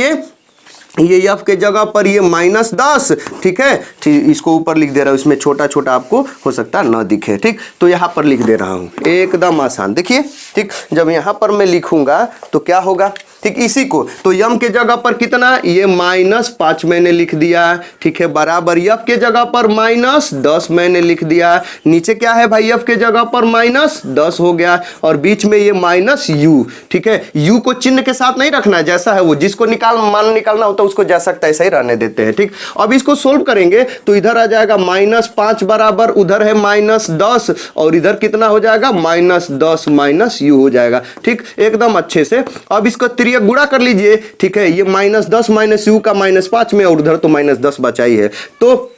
ये एफ के जगह पर ये -10। ठीक है, ठीक, इसको ऊपर लिख दे रहा हूं, इसमें छोटा छोटा आपको हो सकता है ना दिखे। ठीक, तो यहां पर लिख दे रहा हूं, एकदम आसान। देखिए, ठीक, जब यहां पर मैं लिखूंगा तो क्या होगा, ठीक, इसी को तो यम के जगह पर कितना, ये -5 मैंने लिख दिया। ठीक है, बराबर एफ के जगह पर -10 मैंने लिख दिया। नीचे क्या है भाई, एफ के जगह पर -10 हो गया, और बीच में ये माइनस यू। ठीक है, यू को चिन्ह के साथ नहीं रखना है, जैसा है वो, जिसको मान निकालना होता है उसको जैसा ऐसा ही रहने देते हैं। ठीक, अब इसको सोल्व करेंगे तो इधर आ जाएगा -5 बराबर, उधर है -10, और इधर कितना हो जाएगा, -10 माइनस यू हो जाएगा। ठीक, एकदम अच्छे से। अब इसको गुणा कर लीजिए। ठीक है, ये -10 माइनस यू का -5 में, और उधर तो -10 बचा ही है। तो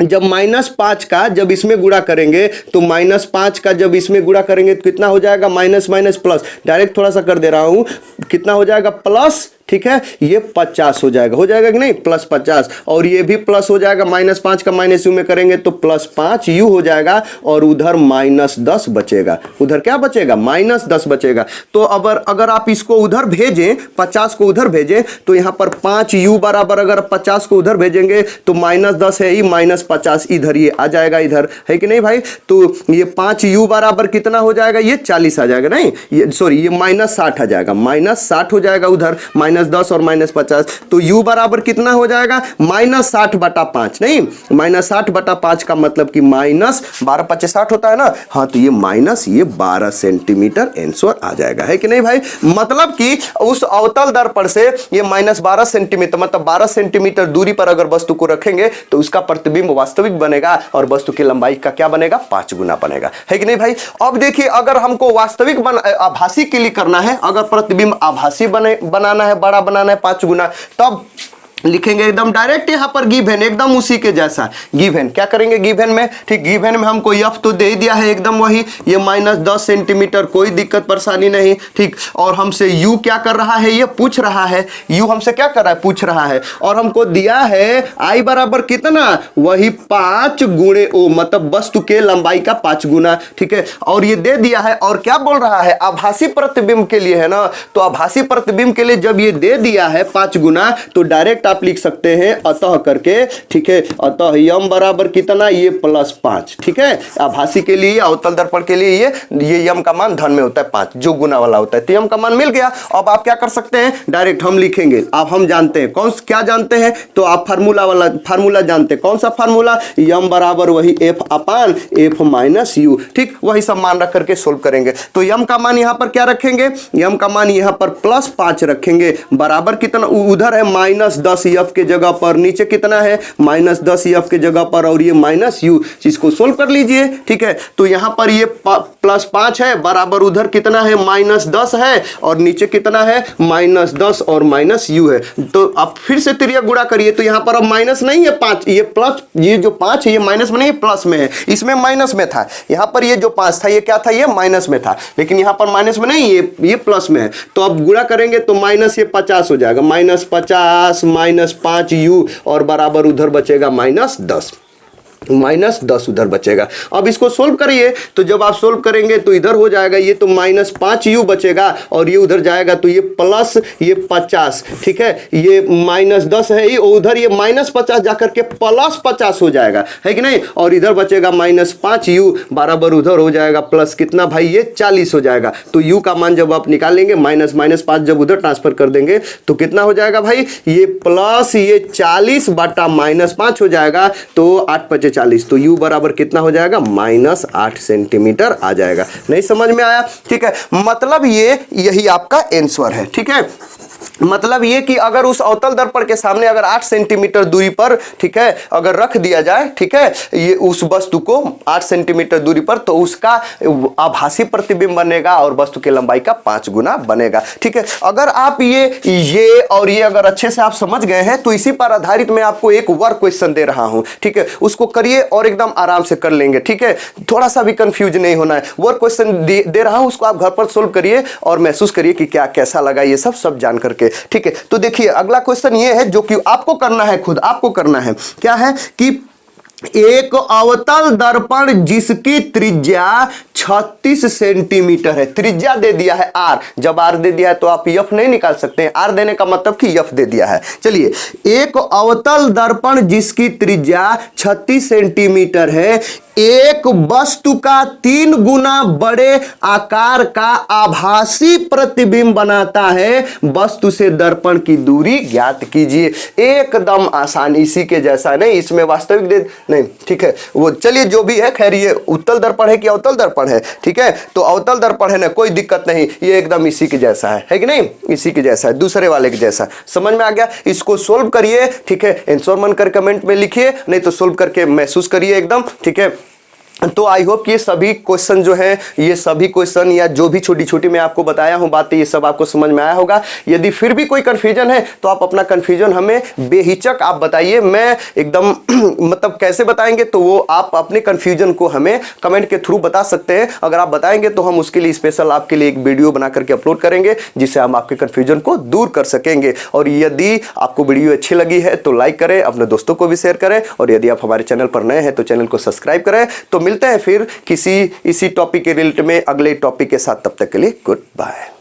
जब -5 का जब इसमें गुणा करेंगे तो -5 का जब इसमें गुणा करेंगे तो कितना हो जाएगा, माइनस माइनस प्लस। डायरेक्ट थोड़ा सा कर दे रहा हूं, कितना हो जाएगा, प्लस। ठीक है, ये 50 हो जाएगा कि नहीं, +50। और ये भी प्लस हो जाएगा, -5 का माइनस यू में करेंगे तो +5 यू हो जाएगा, और उधर -10 बचेगा। उधर क्या बचेगा, -10 बचेगा। तो अगर आप इसको उधर भेजें, 50 को उधर भेजें, तो यहां पर 5 यू बराबर, अगर 50 को उधर भेजेंगे तो -10 है ही, -50 इधर ये आ जाएगा, इधर है कि नहीं भाई। तो ये 5 यू बराबर कितना हो जाएगा, ये 40 आ जाएगा, नहीं ये सॉरी, ये -60 आ जाएगा, -60 हो जाएगा उधर, -10 और -50। तो u बराबर कितना हो जाएगा, -60/5। नहीं, -60/5 का मतलब कि -12×5=60 होता है ना। हाँ, तो ये ये 12 सेंटीमीटर आंसर आ जाएगा, है कि नहीं भाई। मतलब कि उस अवतल दर्पण से ये -12 सेंटीमीटर, मतलब 12 सेंटीमीटर दूरी पर अगर वस्तु को रखेंगे तो उसका प्रतिबिंब वास्तविक बनेगा, और वस्तु की लंबाई का क्या बनेगा, 5 गुना बनेगा, है कि नहीं भाई। अब देखिए, अगर हमको वास्तविक आभासी के लिए करना है, अगर प्रतिबिंब आभासी बनाना है, बड़ा बनाना है 5 गुना, तब लिखेंगे एकदम डायरेक्ट यहां पर गिवन, एकदम उसी के जैसा गिवन। क्या करेंगे गिवन में, ठीक, गिवन में हमको एफ तो दे ही दिया है एकदम वही, ये -10 सेंटीमीटर, कोई दिक्कत परेशानी नहीं। ठीक, और हमसे यू क्या कर रहा है, ये पूछ रहा है, यू हमसे क्या कर रहा है, पूछ रहा है। और हमको दिया है आई बराबर कितना, वही 5 गुणे ओ, मतलब वस्तु के लंबाई का 5 गुना। ठीक है, और ये दे दिया है, और क्या बोल रहा है, आभासी प्रतिबिंब के लिए है ना। तो आभासी प्रतिबिंब के लिए जब ये दे दिया है 5 गुना, तो डायरेक्ट आप लिख सकते हैं अतः करके। ठीक है, अतः यम बराबर कितना, ये +5। ठीक है, आभासी के लिए, अवतल दर्पण के लिए ये यम का मान धन में होता है 5, जो गुना वाला होता है। तो यम का मान मिल गया। अब आप क्या कर सकते हैं, डायरेक्ट हम लिखेंगे। अब हम जानते हैं क्या जानते हैं, तो आप फार्मूला जानते हैं। कौन सा फार्मूला, यम बराबर वही F upon F minus you. ठीक, वही सब मान रख करके सोल्व करेंगे। तो यम का मान यहां पर क्या रखेंगे, यम का मान यहां पर +5 रखेंगे, बराबर कितना, उधर है -10 एफ के जगह पर, नीचे कितना है, -10 एफ के जगह पर, और ये माइनस यू। इसको सोल्व कर लीजिए। ठीक है, तो यहां पर ये +5 है, बराबर उधर कितना है, -10 है, और नीचे कितना है, -10 और माइनस यू है। तो आप फिर से तिर्यक गुणा करिए, तो यहां पर अब माइनस नहीं है 5, ये प्लस, ये जो 5 है ये माइनस में नहीं, प्लस में है। इसमें माइनस में था, यहां पर ये जो 5 था ये क्या था, ये माइनस में था, लेकिन यहां पर माइनस में नहीं, ये प्लस में है। तो अब गुणा करेंगे तो माइनस ये 50 हो जाएगा, -50 -5 यू, और बराबर उधर बचेगा -10, -10 उधर बचेगा। अब इसको सोल्व करिए, तो जब आप सोल्व करेंगे तो इधर हो जाएगा, ये तो -5 यू बचेगा, और ये उधर जाएगा तो ये प्लस ये 50। ठीक है, ये -10 है ही, उधर ये -50 जाकर के +50 हो जाएगा, है कि नहीं। और इधर बचेगा -5 यू, बराबर उधर हो जाएगा प्लस कितना भाई, ये 40 हो जाएगा। तो यू का मान जब आप निकालेंगे, -5 जब उधर ट्रांसफर कर देंगे तो कितना हो जाएगा भाई, ये प्लस ये 40/-5 हो जाएगा, तो 8×5 40। तो u बराबर कितना हो जाएगा, -8 सेंटीमीटर आ जाएगा। नहीं समझ में आया, ठीक है, मतलब ये यही आपका आंसर है। ठीक है, मतलब ये कि अगर उस अवतल दर्पण के सामने अगर 8 सेंटीमीटर दूरी पर, ठीक है, अगर रख दिया जाए, ठीक है, ये उस वस्तु को 8 सेंटीमीटर दूरी पर, तो उसका आभासी प्रतिबिंब बनेगा और वस्तु की लंबाई का 5 गुना बनेगा। ठीक है, अगर आप ये और ये अगर अच्छे से आप समझ गए हैं तो इसी पर आधारित मैं आपको एक वर्क क्वेश्चन दे रहा हूं। ठीक है, उसको करिए और एकदम आराम से कर लेंगे। ठीक है, थोड़ा सा भी कंफ्यूज नहीं होना है। वर्क क्वेश्चन दे रहा हूं, उसको आप घर पर सोल्व करिए और महसूस करिए कि क्या कैसा लगा ये सब जान करके। ठीक है, तो देखिए अगला क्वेश्चन ये है जो कि आपको करना है, खुद आपको करना है। क्या है कि एक अवतल दर्पण जिसकी त्रिज्या 36 सेंटीमीटर है, त्रिज्या दे दिया है आर। जब आर दे दिया है तो आप यफ नहीं निकाल सकते हैं, आर देने का मतलब कि यफ दे दिया है। चलिए, एक अवतल दर्पण जिसकी त्रिज्या 36 सेंटीमीटर है, एक वस्तु का 3 गुना बड़े आकार का आभासी प्रतिबिंब बनाता है, वस्तु से दर्पण की दूरी ज्ञात कीजिए। एकदम आसान, इसी के जैसा नहीं, इसमें वास्तविक दे नहीं। ठीक है, वो चलिए जो भी है, खैर ये उत्तल दर्पण है कि अवतल दर्पण है। ठीक है, तो अवतल दर्पण है ना, कोई दिक्कत नहीं, ये एकदम इसी के जैसा है कि नहीं, इसी के जैसा है, दूसरे वाले के जैसा। समझ में आ गया? इसको सोल्व करिए। ठीक है, आंसर मन कर कमेंट में लिखिए, नहीं तो सोल्व करके महसूस करिए एकदम। ठीक है, तो आई होप कि ये सभी क्वेश्चन जो है, ये सभी क्वेश्चन या जो भी छोटी छोटी मैं आपको बताया हूं बातें, ये सब आपको समझ में आया होगा। यदि फिर भी कोई कंफ्यूजन है तो आप अपना कंफ्यूजन हमें बेहिचक आप बताइए। मैं एकदम मतलब कैसे बताएंगे तो वो आप अपने कंफ्यूजन को हमें कमेंट के थ्रू बता सकते हैं। अगर आप बताएंगे तो हम उसके लिए स्पेशल आपके लिए एक वीडियो बना करके अपलोड करेंगे, जिससे हम आपके कंफ्यूजन को दूर कर सकेंगे। और यदि आपको वीडियो अच्छी लगी है तो लाइक करें, अपने दोस्तों को भी शेयर करें, और यदि आप हमारे चैनल पर नए हैं तो चैनल को सब्सक्राइब करें। तो मिलते हैं फिर किसी इसी टॉपिक के रिलेटेड में अगले टॉपिक के साथ, तब तक के लिए गुड बाय।